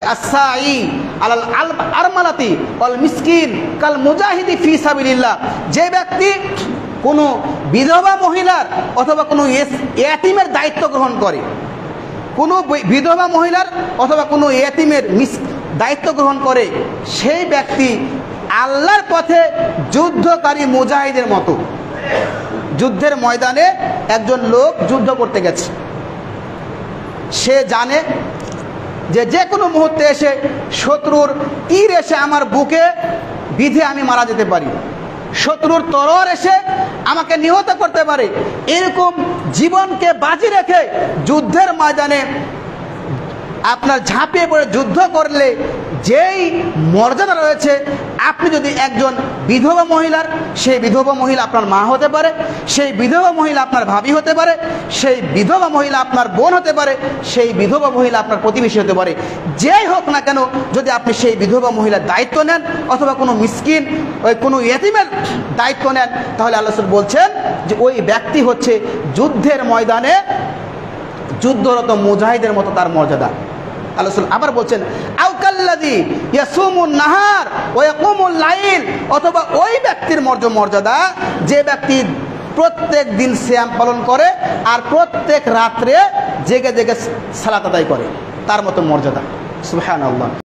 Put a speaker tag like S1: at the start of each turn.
S1: কাসাই আলাল আরমালাতি ওয়াল মিসকিন কাল মুজাহিদি ফি সাবিলিল্লাহ। যে ব্যক্তি কোনো বিধবা মহিলার অথবা কোনো ইয়াতীমের দায়িত্ব গ্রহণ করে, কোনো বিধবা মহিলার অথবা কোনো ইয়াতীমের দায়িত্ব গ্রহণ করে, সেই ব্যক্তি আল্লাহর পথে যুদ্ধকারী মুজাহিদের মতো। যুদ্ধের ময়দানে একজন লোক যুদ্ধ করতে গেছে, সে জানে যে কোনো মুহূর্তে এসে শত্রুর তীর এসে আমার বুকে বিধে আমি মারা যেতে পারি, শত্রুর তরোয়ার এসে আমাকে নিহত করতে পারে। এরকম জীবনকে বাজি রেখে যুদ্ধের ময়দানে আপনার ঝাঁপিয়ে পড়ে যুদ্ধ করলে যেই মর্যাদা রয়েছে, আপনি যদি একজন বিধবা মহিলার, সেই বিধবা মহিলা আপনার মা হতে পারে, সেই বিধবা মহিলা আপনার ভাবি হতে পারে, সেই বিধবা মহিলা আপনার বোন হতে পারে, সেই বিধবা মহিলা আপনার প্রতিবেশী হতে পারে, যেই হোক না কেন, যদি আপনি সেই বিধবা মহিলার দায়িত্ব নেন অথবা কোনো মিসকিন কোনো ইয়েতিমের দায়িত্ব নেন, তাহলে আল্লাহ রাসূল বলছেন যে ওই ব্যক্তি হচ্ছে যুদ্ধের ময়দানে যুদ্ধরত মুজাহিদের মতো তার মর্যাদা। আল্লাহ রাসূল আবার বলছেন আউকাল্লাযী ইয়াসুমুন নাহার ওয়া ইয়াকুমুল লাইল, অথবা ওই ব্যক্তির মর্যাদা যে ব্যক্তি প্রত্যেক দিন সিয়াম পালন করে আর প্রত্যেক রাত্রে জেগে জেগে সালাত আদায় করে, তার মতো মর্যাদা। সুবহানাল্লাহ।